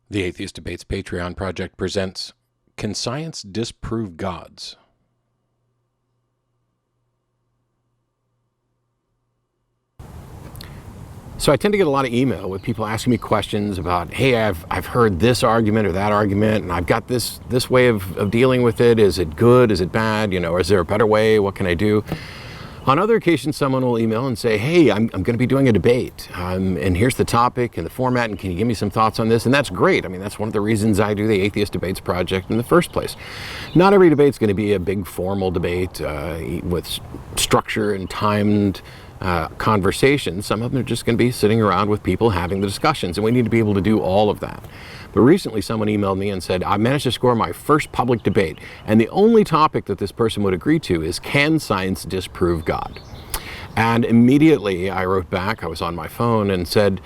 The Atheist Debates Patreon project presents Can Science Disprove Gods? So I tend to get a lot of email with people asking me questions about, hey, I've heard this argument or that argument, and I've got this way of dealing with it. Is it good? Is it bad? Or is there a better way? What can I do? On other occasions, someone will email and say, hey, I'm going to be doing a debate, and here's the topic and the format, and can you give me some thoughts on this? And that's great. I mean, that's one of the reasons I do the Atheist Debates project in the first place. Not every debate's going to be a big formal debate with structure and timed conversations. Some of them are just going to be sitting around with people having the discussions, and we need to be able to do all of that. But recently someone emailed me and said, I managed to score my first public debate, and the only topic that this person would agree to is, can science disprove God? And immediately I wrote back, I was on my phone, and said,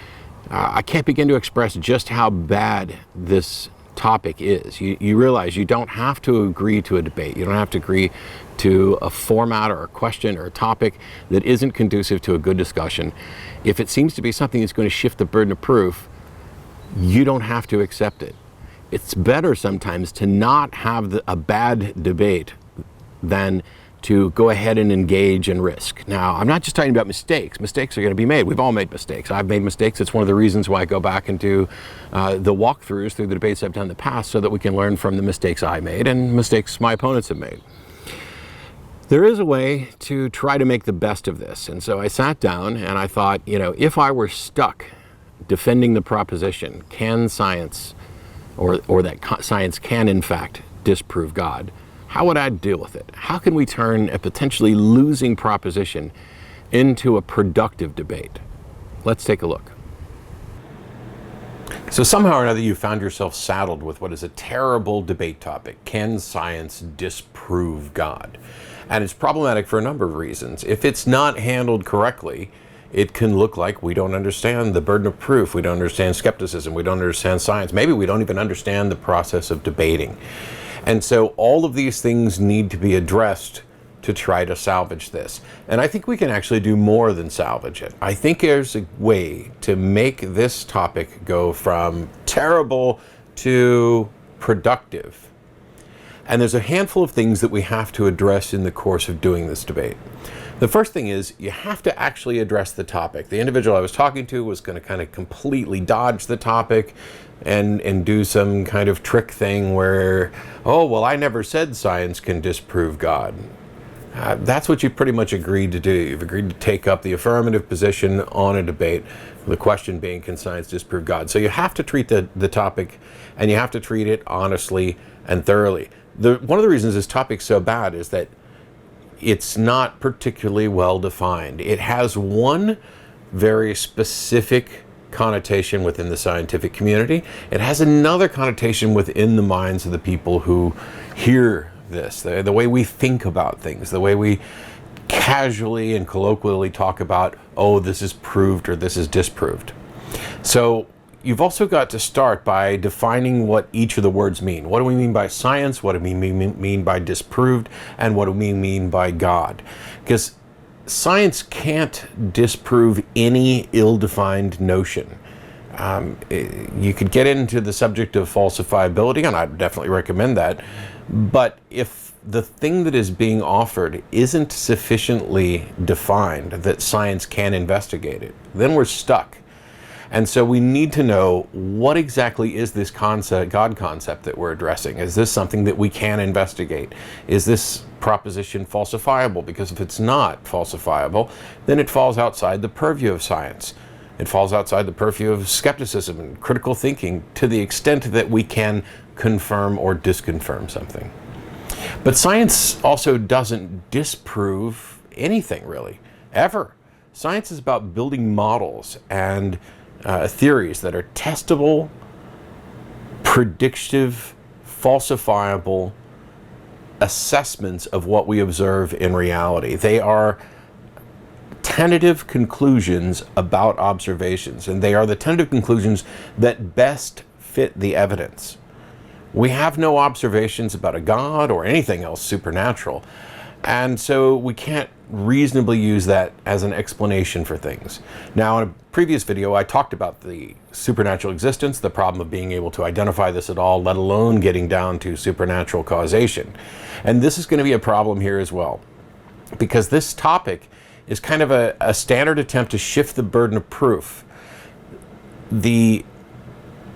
I can't begin to express just how bad this topic is. You realize you don't have to agree to a debate. You don't have to agree to a format or a question or a topic that isn't conducive to a good discussion. If it seems to be something that's going to shift the burden of proof, you don't have to accept it. It's better sometimes to not have a bad debate than to go ahead and engage and risk. Now, I'm not just talking about mistakes. Mistakes are going to be made. We've all made mistakes. I've made mistakes. It's one of the reasons why I go back and do the walkthroughs through the debates I've done in the past, so that we can learn from the mistakes I made and mistakes my opponents have made. There is a way to try to make the best of this. And so I sat down and I thought, if I were stuck defending the proposition, can science, or that science can in fact disprove God, how would I deal with it? How can we turn a potentially losing proposition into a productive debate? Let's take a look. So somehow or another you found yourself saddled with what is a terrible debate topic. Can science disprove God? And it's problematic for a number of reasons. If it's not handled correctly, it can look like we don't understand the burden of proof, we don't understand skepticism, we don't understand science, maybe we don't even understand the process of debating. And so all of these things need to be addressed to try to salvage this. And I think we can actually do more than salvage it. I think there's a way to make this topic go from terrible to productive. And there's a handful of things that we have to address in the course of doing this debate. The first thing is you have to actually address the topic. The individual I was talking to was going to kind of completely dodge the topic and do some kind of trick thing where, oh, well, I never said science can disprove God. That's what you pretty much agreed to do. You've agreed to take up the affirmative position on a debate, the question being, can science disprove God? So you have to treat the topic, and you have to treat it honestly and thoroughly. One of the reasons this topic's so bad is that it's not particularly well defined. It has one very specific connotation within the scientific community. It has another connotation within the minds of the people who hear this, the way we think about things, the way we casually and colloquially talk about, oh, this is proved or this is disproved. So you've also got to start by defining what each of the words mean. What do we mean by science? What do we mean by disproved? And what do we mean by God? Because science can't disprove any ill-defined notion. You could get into the subject of falsifiability, and I'd definitely recommend that. But if the thing that is being offered isn't sufficiently defined that science can investigate it, then we're stuck. And so we need to know, what exactly is this concept, God concept, that we're addressing? Is this something that we can investigate? Is this proposition falsifiable? Because if it's not falsifiable, then it falls outside the purview of science. It falls outside the purview of skepticism and critical thinking, to the extent that we can confirm or disconfirm something. But science also doesn't disprove anything, really, ever. Science is about building models and theories that are testable, predictive, falsifiable assessments of what we observe in reality. They are tentative conclusions about observations, and they are the tentative conclusions that best fit the evidence. We have no observations about a God or anything else supernatural. And so we can't reasonably use that as an explanation for things. Now, in a previous video, I talked about the supernatural existence, the problem of being able to identify this at all, let alone getting down to supernatural causation. And this is going to be a problem here as well, because this topic is kind of a standard attempt to shift the burden of proof. The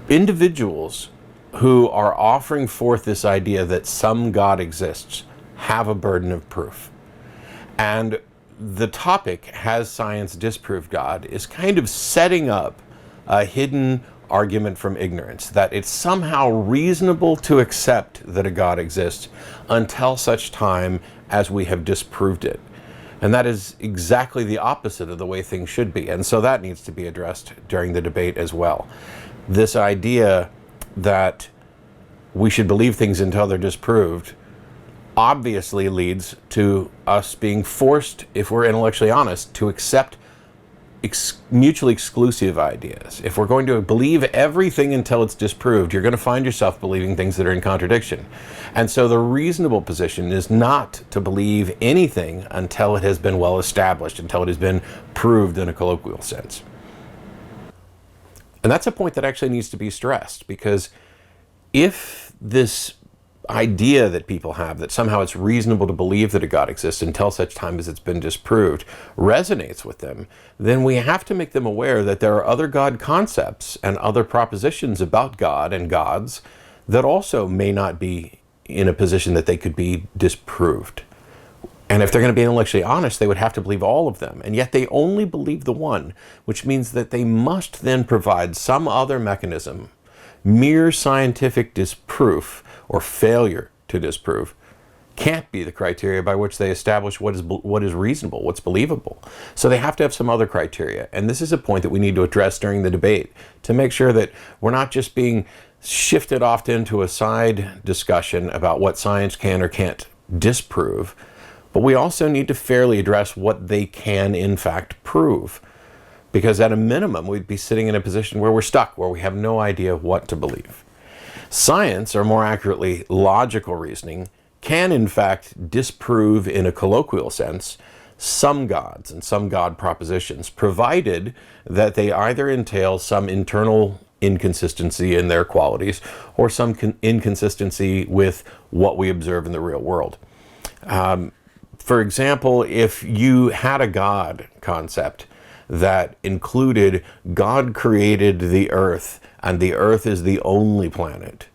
individuals who are offering forth this idea that some God exists have a burden of proof. And the topic, has science disproved God, is kind of setting up a hidden argument from ignorance, that it's somehow reasonable to accept that a God exists until such time as we have disproved it. And that is exactly the opposite of the way things should be. And so that needs to be addressed during the debate as well. This idea that we should believe things until they're disproved obviously leads to us being forced, if we're intellectually honest, to accept mutually exclusive ideas. If we're going to believe everything until it's disproved, you're going to find yourself believing things that are in contradiction. And so the reasonable position is not to believe anything until it has been well established, until it has been proved in a colloquial sense. And that's a point that actually needs to be stressed, because if this idea that people have that somehow it's reasonable to believe that a God exists until such time as it's been disproved resonates with them, then we have to make them aware that there are other God concepts and other propositions about God and gods that also may not be in a position that they could be disproved. And if they're going to be intellectually honest, they would have to believe all of them. And yet they only believe the one, which means that they must then provide some other mechanism. Mere scientific disproof or failure to disprove can't be the criteria by which they establish what is reasonable, what's believable. So they have to have some other criteria. And this is a point that we need to address during the debate to make sure that we're not just being shifted off into a side discussion about what science can or can't disprove, but we also need to fairly address what they can in fact prove. Because at a minimum, we'd be sitting in a position where we're stuck, where we have no idea what to believe. Science, or more accurately, logical reasoning, can in fact disprove in a colloquial sense some gods and some God propositions, provided that they either entail some internal inconsistency in their qualities or some inconsistency with what we observe in the real world. For example, if you had a God concept that included God created the earth and the earth is the only planet,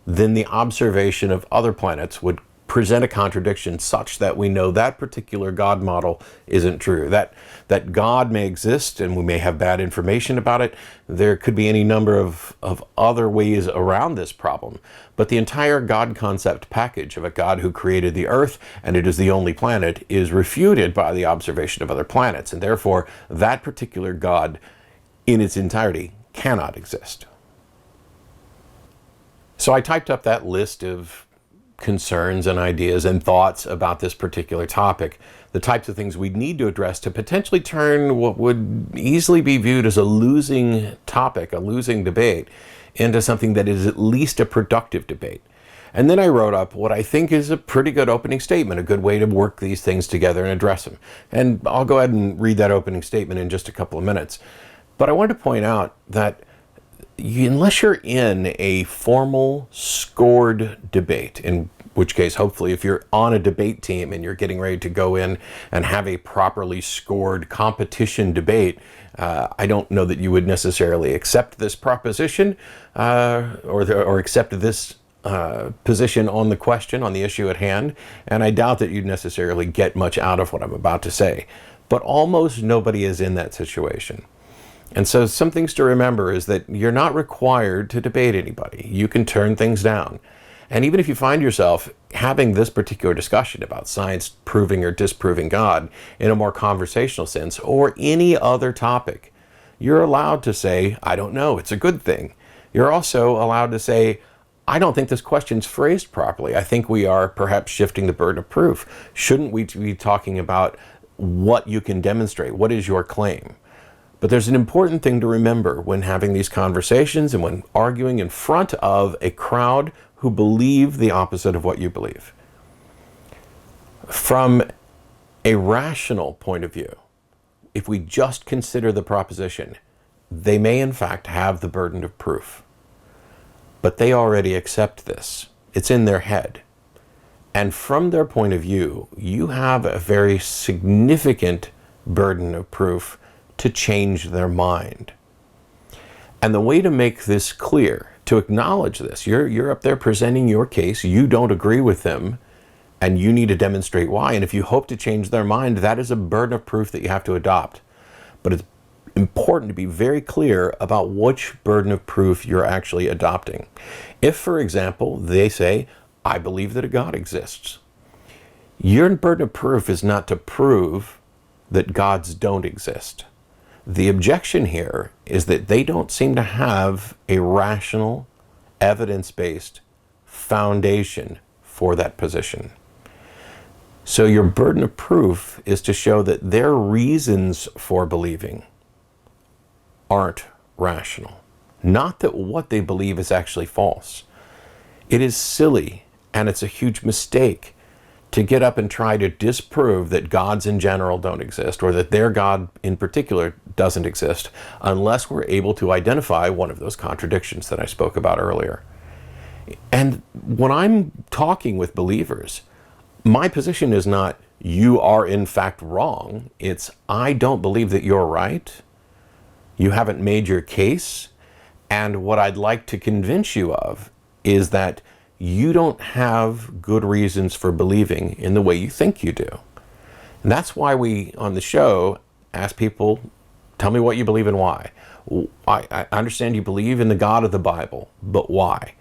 then the observation of other planets would present a contradiction such that we know that particular God model isn't true. That God may exist and we may have bad information about it. There could be any number of other ways around this problem. But the entire God concept package of a God who created the earth and it is the only planet is refuted by the observation of other planets. And therefore, that particular God in its entirety cannot exist. So I typed up that list of concerns and ideas and thoughts about this particular topic, the types of things we'd need to address to potentially turn what would easily be viewed as a losing topic, a losing debate, into something that is at least a productive debate. And then I wrote up what I think is a pretty good opening statement, a good way to work these things together and address them. And I'll go ahead and read that opening statement in just a couple of minutes. But I wanted to point out that unless you're in a formal, scored debate, in which case, hopefully, if you're on a debate team and you're getting ready to go in and have a properly scored competition debate, I don't know that you would necessarily accept this proposition or accept this position on the question, on the issue at hand, and I doubt that you'd necessarily get much out of what I'm about to say. But almost nobody is in that situation. And so some things to remember is that you're not required to debate anybody. You can turn things down. And even if you find yourself having this particular discussion about science proving or disproving God in a more conversational sense or any other topic, you're allowed to say, I don't know, it's a good thing. You're also allowed to say, I don't think this question's phrased properly. I think we are perhaps shifting the burden of proof. Shouldn't we be talking about what you can demonstrate? What is your claim? But there's an important thing to remember when having these conversations and when arguing in front of a crowd who believe the opposite of what you believe. From a rational point of view, if we just consider the proposition, they may in fact have the burden of proof. But they already accept this. It's in their head. And from their point of view, you have a very significant burden of proof to change their mind. And the way to make this clear, to acknowledge this, you're up there presenting your case, you don't agree with them, and you need to demonstrate why. And if you hope to change their mind, that is a burden of proof that you have to adopt. But it's important to be very clear about which burden of proof you're actually adopting. If, for example, they say, I believe that a God exists, your burden of proof is not to prove that gods don't exist. The objection here is that they don't seem to have a rational, evidence-based foundation for that position. So your burden of proof is to show that their reasons for believing aren't rational. Not that what they believe is actually false. It is silly and it's a huge mistake to get up and try to disprove that gods in general don't exist, or that their God in particular doesn't exist, unless we're able to identify one of those contradictions that I spoke about earlier. And when I'm talking with believers, my position is not, you are in fact wrong. It's, I don't believe that you're right. You haven't made your case. And what I'd like to convince you of is that you don't have good reasons for believing in the way you think you do. And that's why we, on the show, ask people, tell me what you believe and why. I understand you believe in the God of the Bible, but why?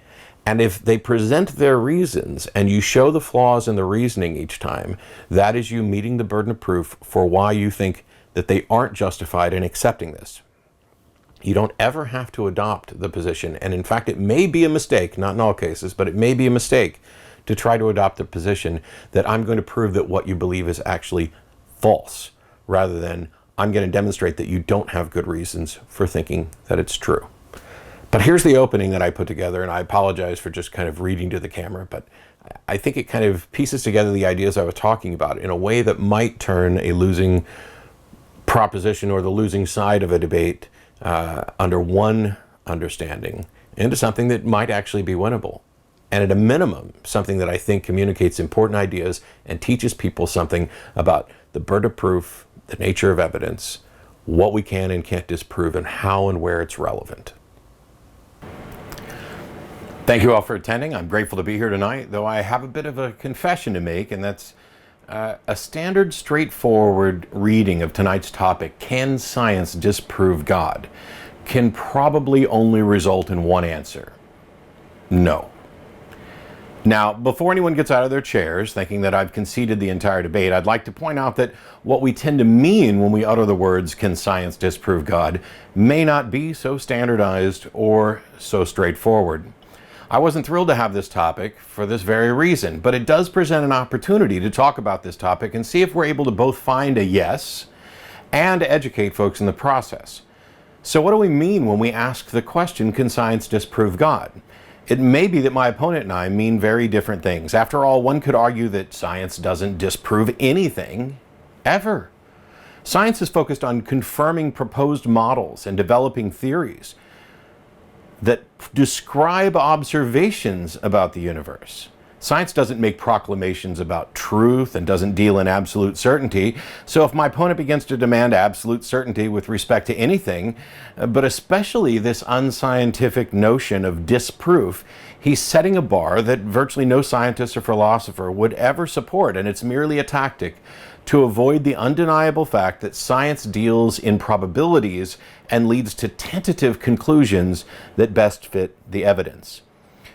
And if they present their reasons and you show the flaws in the reasoning each time, that is you meeting the burden of proof for why you think that they aren't justified in accepting this. You don't ever have to adopt the position, and in fact it may be a mistake, not in all cases, but it may be a mistake to try to adopt the position that I'm going to prove that what you believe is actually false, rather than I'm going to demonstrate that you don't have good reasons for thinking that it's true. But here's the opening that I put together, and I apologize for just kind of reading to the camera, but I think it kind of pieces together the ideas I was talking about in a way that might turn a losing proposition or the losing side of a debate under one understanding into something that might actually be winnable. And at a minimum, something that I think communicates important ideas and teaches people something about the burden of proof, the nature of evidence, what we can and can't disprove, and how and where it's relevant. Thank you all for attending. I'm grateful to be here tonight, though I have a bit of a confession to make, and that's a standard, straightforward reading of tonight's topic, Can Science Disprove God?, can probably only result in one answer: no. Now, before anyone gets out of their chairs thinking that I've conceded the entire debate, I'd like to point out that what we tend to mean when we utter the words, can science disprove God, may not be so standardized or so straightforward. I wasn't thrilled to have this topic for this very reason, but it does present an opportunity to talk about this topic and see if we're able to both find a yes and educate folks in the process. So what do we mean when we ask the question, can science disprove God? It may be that my opponent and I mean very different things. After all, one could argue that science doesn't disprove anything, ever. Science is focused on confirming proposed models and developing theories that describe observations about the universe. Science doesn't make proclamations about truth and doesn't deal in absolute certainty. So if my opponent begins to demand absolute certainty with respect to anything, but especially this unscientific notion of disproof, he's setting a bar that virtually no scientist or philosopher would ever support, and it's merely a tactic to avoid the undeniable fact that science deals in probabilities and leads to tentative conclusions that best fit the evidence.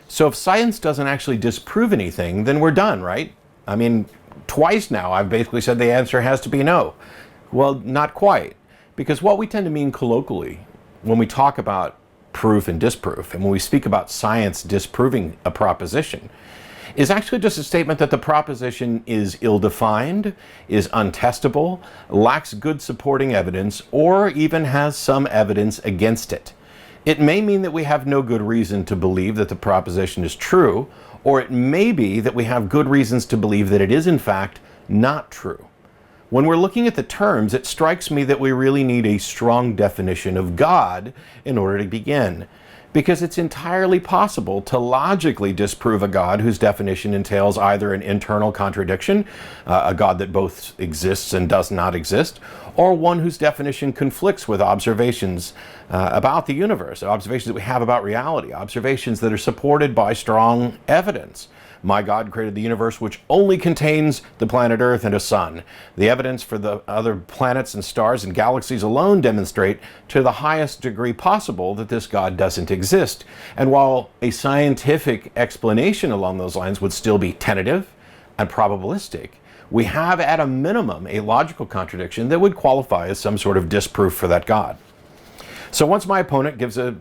So if science doesn't actually disprove anything, then we're done, right? I mean, twice now I've basically said the answer has to be no. Well, not quite, because what we tend to mean colloquially when we talk about proof and disproof, and when we speak about science disproving a proposition, is actually just a statement that the proposition is ill-defined, is untestable, lacks good supporting evidence, or even has some evidence against it. It may mean that we have no good reason to believe that the proposition is true, or it may be that we have good reasons to believe that it is in fact not true. When we're looking at the terms, it strikes me that we really need a strong definition of God in order to begin, because it's entirely possible to logically disprove a God whose definition entails either an internal contradiction, a God that both exists and does not exist, or one whose definition conflicts with observations about the universe, observations that we have about reality, observations that are supported by strong evidence. My God created the universe, which only contains the planet Earth and a sun. The evidence for the other planets and stars and galaxies alone demonstrate to the highest degree possible that this God doesn't exist. And while a scientific explanation along those lines would still be tentative and probabilistic, we have at a minimum a logical contradiction that would qualify as some sort of disproof for that God. So once my opponent gives a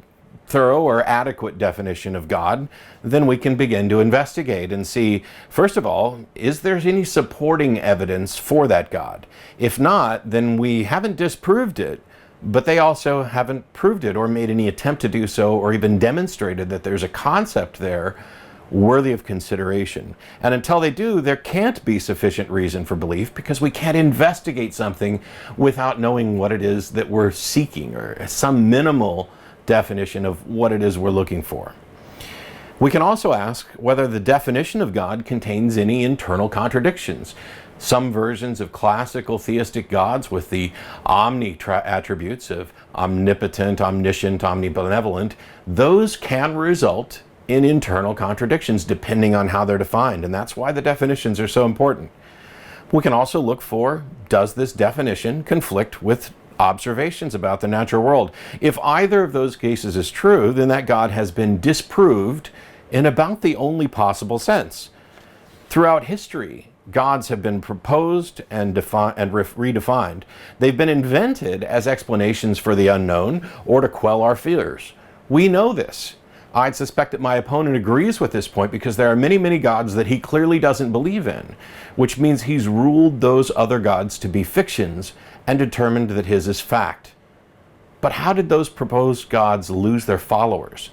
thorough or adequate definition of God, then we can begin to investigate and see, first of all, is there any supporting evidence for that God? If not, then we haven't disproved it, but they also haven't proved it or made any attempt to do so or even demonstrated that there's a concept there worthy of consideration. And until they do, there can't be sufficient reason for belief, because we can't investigate something without knowing what it is that we're seeking, or some minimal definition of what it is we're looking for. We can also ask whether the definition of God contains any internal contradictions. Some versions of classical theistic gods with the attributes of omnipotent, omniscient, omnibenevolent, those can result in internal contradictions depending on how they're defined, and that's why the definitions are so important. We can also look for, does this definition conflict with observations about the natural world? If either of those cases is true, then that God has been disproved in about the only possible sense. Throughout history, gods have been proposed and redefined. They've been invented as explanations for the unknown or to quell our fears. We know this. I'd suspect that my opponent agrees with this point, because there are many, many gods that he clearly doesn't believe in, which means he's ruled those other gods to be fictions and determined that his is fact. But how did those proposed gods lose their followers?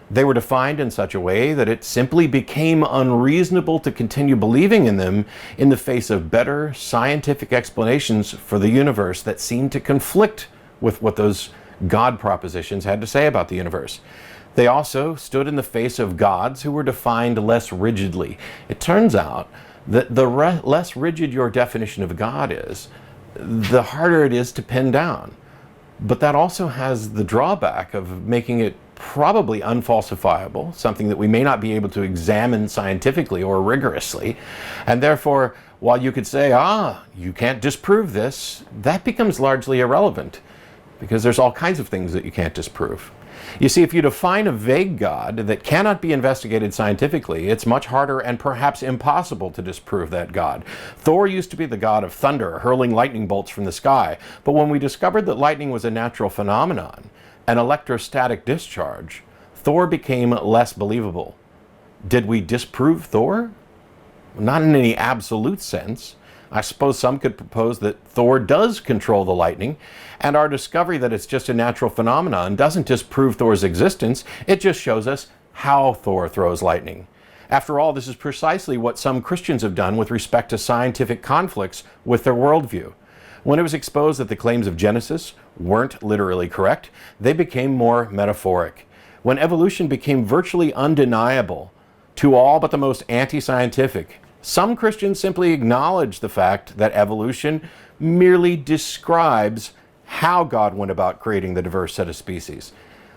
They were defined in such a way that it simply became unreasonable to continue believing in them in the face of better scientific explanations for the universe that seemed to conflict with what those God propositions had to say about the universe. They also stood in the face of gods who were defined less rigidly. It turns out that the less rigid your definition of God is, the harder it is to pin down. But that also has the drawback of making it probably unfalsifiable, something that we may not be able to examine scientifically or rigorously. And therefore, while you could say, you can't disprove this, that becomes largely irrelevant, because there's all kinds of things that you can't disprove. You see, if you define a vague God that cannot be investigated scientifically, it's much harder and perhaps impossible to disprove that God. Thor used to be the god of thunder, hurling lightning bolts from the sky. But when we discovered that lightning was a natural phenomenon, an electrostatic discharge, Thor became less believable. Did we disprove Thor? Not in any absolute sense. I suppose some could propose that Thor does control the lightning, and our discovery that it's just a natural phenomenon doesn't disprove Thor's existence, it just shows us how Thor throws lightning. After all, this is precisely what some Christians have done with respect to scientific conflicts with their worldview. When it was exposed that the claims of Genesis weren't literally correct, they became more metaphoric. When evolution became virtually undeniable to all but the most anti-scientific, some Christians simply acknowledge the fact that evolution merely describes how God went about creating the diverse set of species.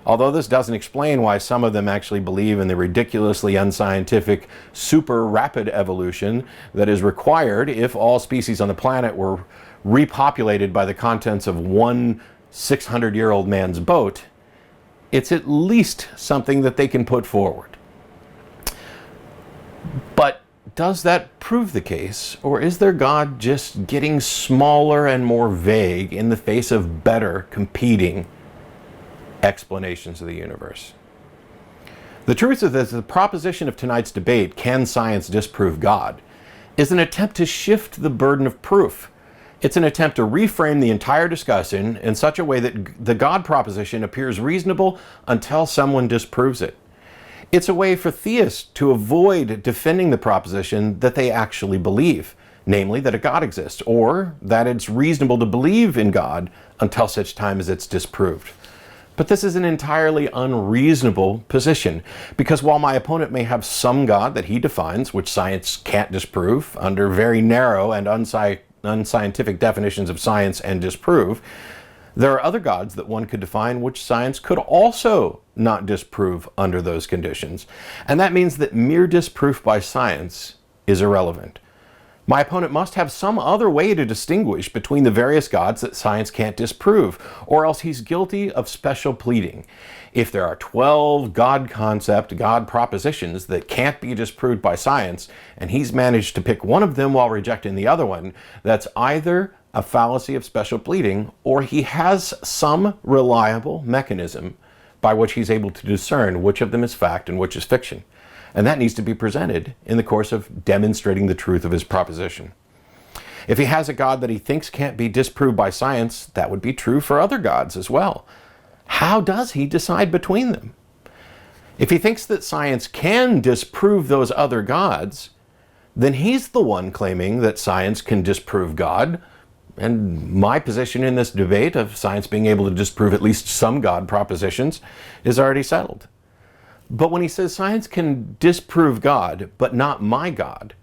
Although this doesn't explain why some of them actually believe in the ridiculously unscientific super rapid evolution that is required if all species on the planet were repopulated by the contents of one 600-year-old man's boat, it's at least something that they can put forward. But does that prove the case, or is their God just getting smaller and more vague in the face of better competing explanations of the universe? The truth is that the proposition of tonight's debate, can science disprove God, is an attempt to shift the burden of proof. It's an attempt to reframe the entire discussion in such a way that the God proposition appears reasonable until someone disproves it. It's a way for theists to avoid defending the proposition that they actually believe, namely that a God exists, or that it's reasonable to believe in God until such time as it's disproved. But this is an entirely unreasonable position, because while my opponent may have some God that he defines, which science can't disprove, under very narrow and unscientific definitions of science and disprove, there are other gods that one could define which science could also not disprove under those conditions. And that means that mere disproof by science is irrelevant. My opponent must have some other way to distinguish between the various gods that science can't disprove, or else he's guilty of special pleading. If there are 12 God concept, God propositions that can't be disproved by science, and he's managed to pick one of them while rejecting the other one, that's either a fallacy of special pleading, or he has some reliable mechanism by which he's able to discern which of them is fact and which is fiction. And that needs to be presented in the course of demonstrating the truth of his proposition. If he has a God that he thinks can't be disproved by science, that would be true for other gods as well. How does he decide between them? If he thinks that science can disprove those other gods, then he's the one claiming that science can disprove God. And my position in this debate of science being able to disprove at least some God propositions is already settled. But when he says science can disprove God, but not my God,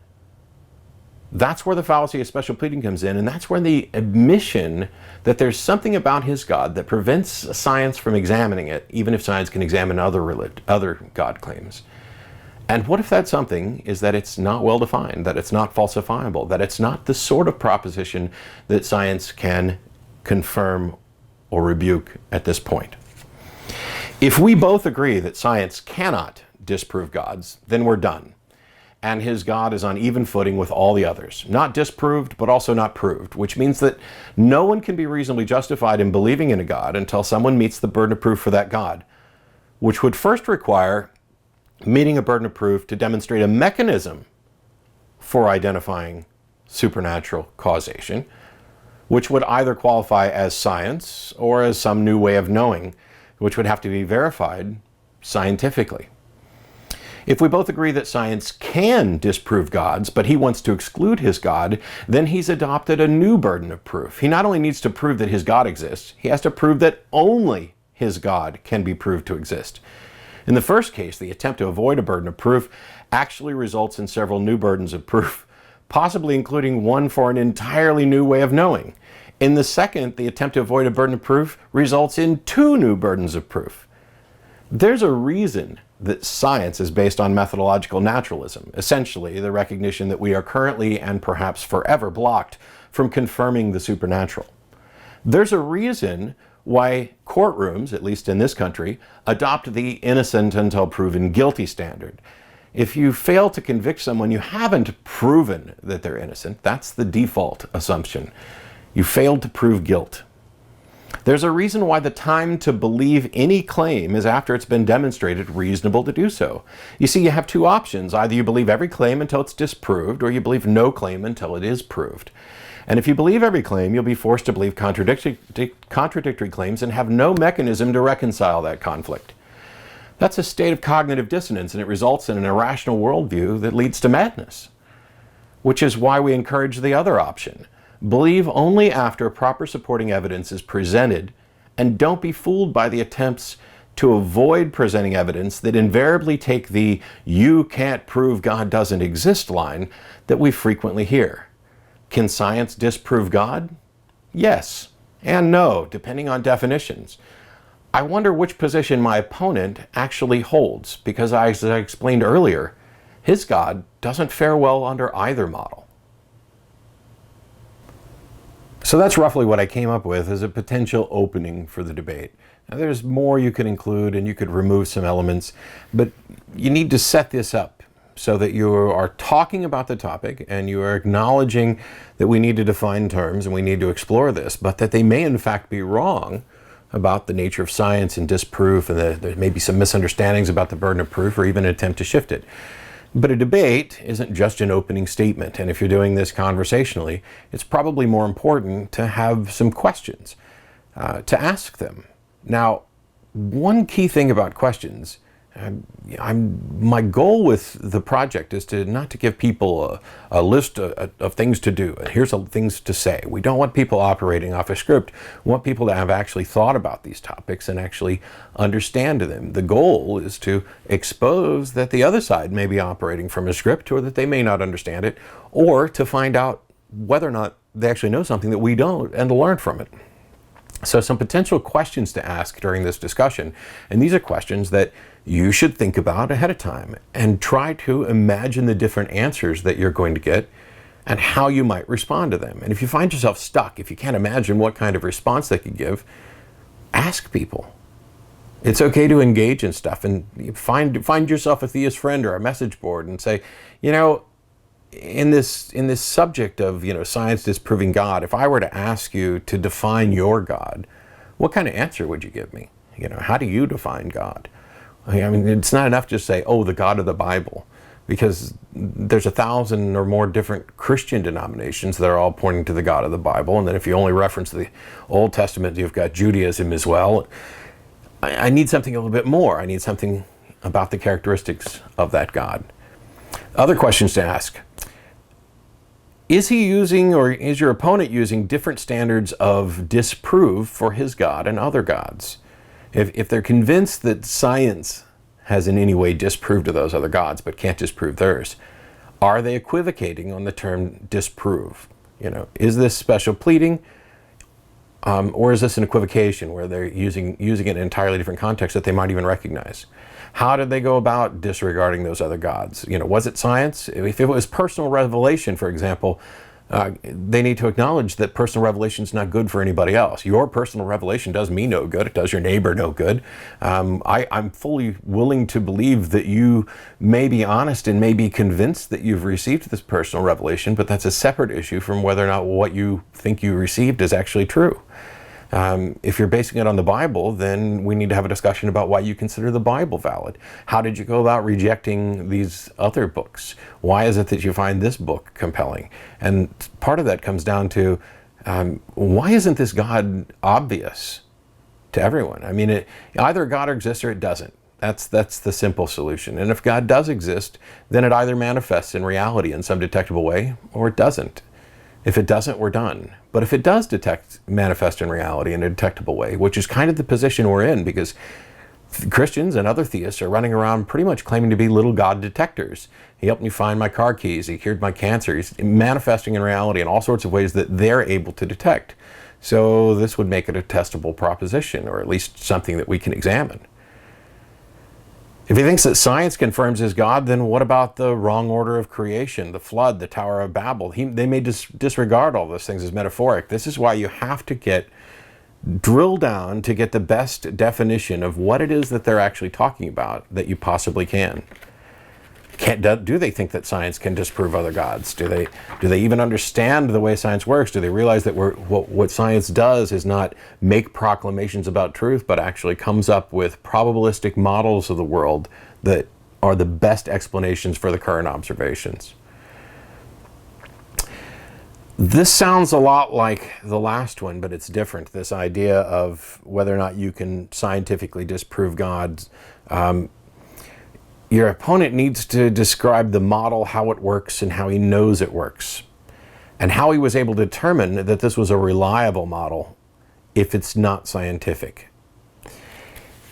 that's where the fallacy of special pleading comes in, and that's where the admission that there's something about his God that prevents science from examining it, even if science can examine other God claims. And what if that something is that it's not well defined, that it's not falsifiable, that it's not the sort of proposition that science can confirm or rebuke at this point? If we both agree that science cannot disprove gods, then we're done. And his God is on even footing with all the others. Not disproved, but also not proved, which means that no one can be reasonably justified in believing in a God until someone meets the burden of proof for that God, which would first require meeting a burden of proof to demonstrate a mechanism for identifying supernatural causation, which would either qualify as science or as some new way of knowing, which would have to be verified scientifically. If we both agree that science can disprove gods, but he wants to exclude his God, then he's adopted a new burden of proof. He not only needs to prove that his God exists, he has to prove that only his God can be proved to exist. In the first case, the attempt to avoid a burden of proof actually results in several new burdens of proof, possibly including one for an entirely new way of knowing. In the second, the attempt to avoid a burden of proof results in two new burdens of proof. There's a reason that science is based on methodological naturalism, essentially the recognition that we are currently and perhaps forever blocked from confirming the supernatural. There's a reason why courtrooms, at least in this country, adopt the innocent until proven guilty standard. If you fail to convict someone, you haven't proven that they're innocent. That's the default assumption. You failed to prove guilt. There's a reason why the time to believe any claim is after it's been demonstrated reasonable to do so. You see, you have two options. Either you believe every claim until it's disproved, or you believe no claim until it is proved. And if you believe every claim, you'll be forced to believe contradictory claims and have no mechanism to reconcile that conflict. That's a state of cognitive dissonance, and it results in an irrational worldview that leads to madness, which is why we encourage the other option. Believe only after proper supporting evidence is presented, and don't be fooled by the attempts to avoid presenting evidence that invariably take the "you can't prove God doesn't exist" line that we frequently hear. Can science disprove God? Yes and no, depending on definitions. I wonder which position my opponent actually holds, because as I explained earlier, his God doesn't fare well under either model. So that's roughly what I came up with as a potential opening for the debate. Now, there's more you could include, and you could remove some elements, but you need to set this up so that you are talking about the topic and you are acknowledging that we need to define terms and we need to explore this, but that they may in fact be wrong about the nature of science and disproof, and that there may be some misunderstandings about the burden of proof or even an attempt to shift it. But a debate isn't just an opening statement, and if you're doing this conversationally, it's probably more important to have some questions to ask them. Now, one key thing about questions, My goal with the project is to not to give people a list of things to do. Here's things to say. We don't want people operating off a script. We want people to have actually thought about these topics and actually understand them. The goal is to expose that the other side may be operating from a script, or that they may not understand it, or to find out whether or not they actually know something that we don't, and to learn from it. So some potential questions to ask during this discussion, and these are questions that you should think about ahead of time and try to imagine the different answers that you're going to get and how you might respond to them. And if you find yourself stuck, if you can't imagine what kind of response they could give, ask people. It's okay to engage in stuff, and find yourself a theist friend or a message board and say, in this subject of science disproving God, if I were to ask you to define your God, what kind of answer would you give me? How do you define God? I mean, it's not enough to just say, oh, the God of the Bible, because there's 1,000 or more different Christian denominations that are all pointing to the God of the Bible. And then if you only reference the Old Testament, you've got Judaism as well. I need something a little bit more. I need something about the characteristics of that God. Other questions to ask. Is he using, or is your opponent using, different standards of disprove for his God and other gods? If they're convinced that science has in any way disproved of those other gods but can't disprove theirs, are they equivocating on the term disprove? Is this special pleading, or is this an equivocation where they're using it in an entirely different context that they might even recognize? How did they go about disregarding those other gods? Was it science? If it was personal revelation, for example, they need to acknowledge that personal revelation is not good for anybody else. Your personal revelation does me no good. It does your neighbor no good. I'm fully willing to believe that you may be honest and may be convinced that you've received this personal revelation, but that's a separate issue from whether or not what you think you received is actually true. If you're basing it on the Bible, then we need to have a discussion about why you consider the Bible valid. How did you go about rejecting these other books? Why is it that you find this book compelling? And part of that comes down to, why isn't this God obvious to everyone? I mean, either God exists or it doesn't. That's the simple solution. And if God does exist, then it either manifests in reality in some detectable way, or it doesn't. If it doesn't, we're done. But if it does manifest in reality in a detectable way, which is kind of the position we're in, because Christians and other theists are running around pretty much claiming to be little God detectors. He helped me find my car keys. He cured my cancer. He's manifesting in reality in all sorts of ways that they're able to detect. So this would make it a testable proposition, or at least something that we can examine. If he thinks that science confirms his God, then what about the wrong order of creation, the flood, the Tower of Babel? They may disregard all those things as metaphoric. This is why you have to drill down to get the best definition of what it is that they're actually talking about that you possibly can. Do they think that science can disprove other gods? Do they even understand the way science works? Do they realize that what science does is not make proclamations about truth, but actually comes up with probabilistic models of the world that are the best explanations for the current observations? This sounds a lot like the last one, but it's different. This idea of whether or not you can scientifically disprove God. Your opponent needs to describe the model, how it works, and how he knows it works, and how he was able to determine that this was a reliable model if it's not scientific.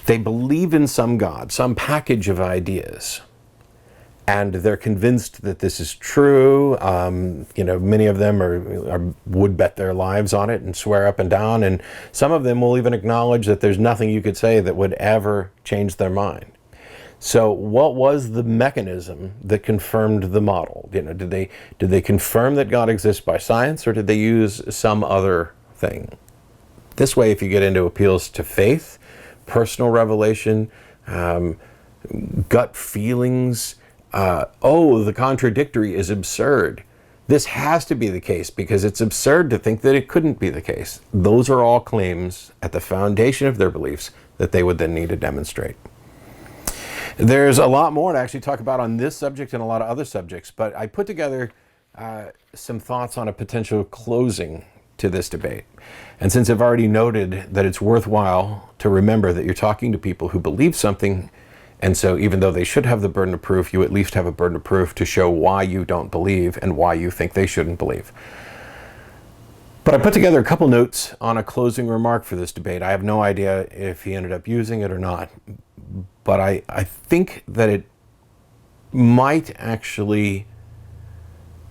They believe in some God, some package of ideas, and they're convinced that this is true. Many of them would bet their lives on it and swear up and down, and some of them will even acknowledge that there's nothing you could say that would ever change their mind. So what was the mechanism that confirmed the model? Did they confirm that God exists by science, or did they use some other thing? This way, if you get into appeals to faith, personal revelation, gut feelings, the contradictory is absurd. This has to be the case because it's absurd to think that it couldn't be the case. Those are all claims at the foundation of their beliefs that they would then need to demonstrate. There's a lot more to actually talk about on this subject and a lot of other subjects, but I put together some thoughts on a potential closing to this debate. And since I've already noted that it's worthwhile to remember that you're talking to people who believe something And so even though they should have the burden of proof, you at least have a burden of proof to show why you don't believe and why you think they shouldn't believe. But I put together a couple notes on a closing remark for this debate. I have no idea if he ended up using it or not, but I think that it might actually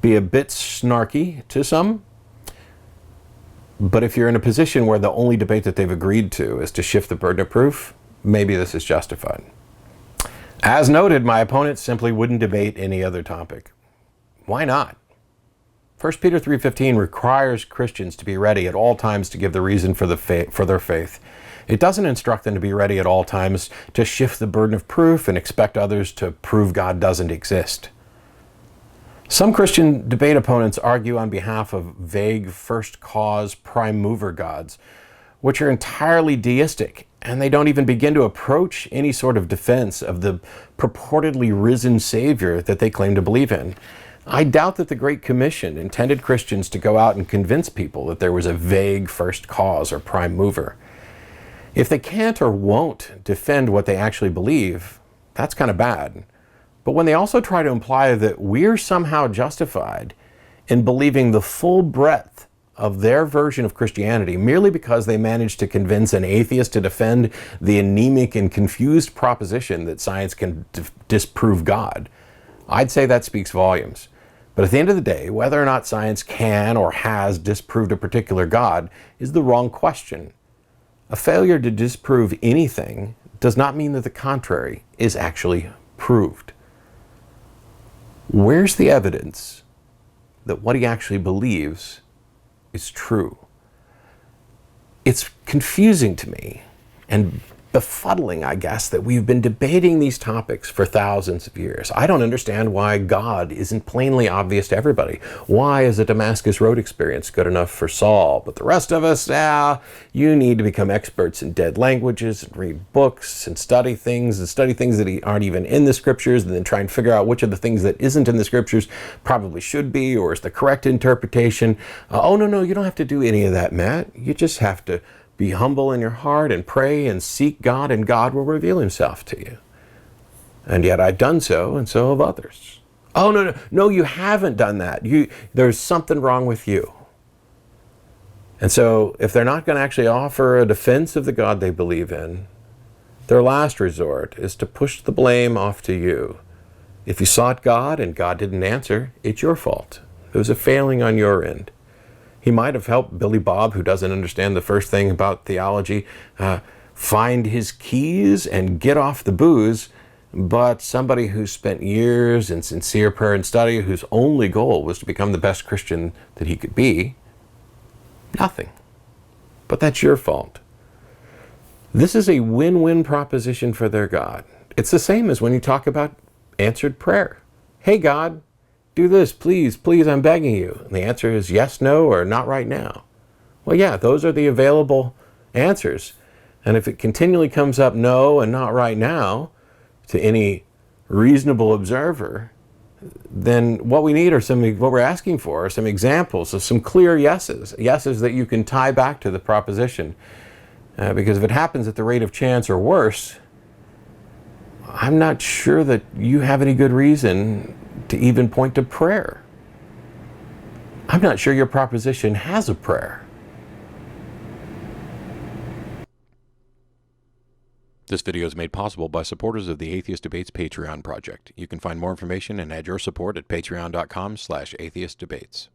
be a bit snarky to some. But if you're in a position where the only debate that they've agreed to is to shift the burden of proof, maybe this is justified. As noted, my opponent simply wouldn't debate any other topic. Why not? 1 Peter 3:15 requires Christians to be ready at all times to give the reason for their faith. It doesn't instruct them to be ready at all times to shift the burden of proof and expect others to prove God doesn't exist. Some Christian debate opponents argue on behalf of vague first cause, prime mover gods, which are entirely deistic, and they don't even begin to approach any sort of defense of the purportedly risen Savior that they claim to believe in. I doubt that the Great Commission intended Christians to go out and convince people that there was a vague first cause or prime mover. If they can't or won't defend what they actually believe, that's kind of bad. But when they also try to imply that we're somehow justified in believing the full breadth of their version of Christianity merely because they managed to convince an atheist to defend the anemic and confused proposition that science can disprove God, I'd say that speaks volumes. But at the end of the day, whether or not science can or has disproved a particular God is the wrong question. A failure to disprove anything does not mean that the contrary is actually proved. Where's the evidence that what he actually believes is true? It's confusing to me and befuddling, I guess, that we've been debating these topics for thousands of years. I don't understand why God isn't plainly obvious to everybody. Why is a Damascus Road experience good enough for Saul? But the rest of us, you need to become experts in dead languages and read books and study things that aren't even in the scriptures, and then try and figure out which of the things that isn't in the scriptures probably should be or is the correct interpretation. No, you don't have to do any of that, Matt. You just have to be humble in your heart and pray and seek God, and God will reveal himself to you. And yet I've done so, and so have others. No, you haven't done that. There's something wrong with you. And so if they're not going to actually offer a defense of the God they believe in, their last resort is to push the blame off to you. If you sought God and God didn't answer, it's your fault. It was a failing on your end. He might have helped Billy Bob, who doesn't understand the first thing about theology, find his keys and get off the booze. But somebody who spent years in sincere prayer and study, whose only goal was to become the best Christian that he could be, nothing. But that's your fault. This is a win-win proposition for their God. It's the same as when you talk about answered prayer. Hey, God, do this, please, I'm begging you. And the answer is yes, no, or not right now. Well, yeah, those are the available answers. And if it continually comes up no and not right now to any reasonable observer, then what we need are what we're asking for are some examples of some clear yeses that you can tie back to the proposition. Because if it happens at the rate of chance or worse, I'm not sure that you have any good reason to even point to prayer. I'm not sure your proposition has a prayer. This video is made possible by supporters of the Atheist Debates Patreon project. You can find more information and add your support at patreon.com/atheistdebates.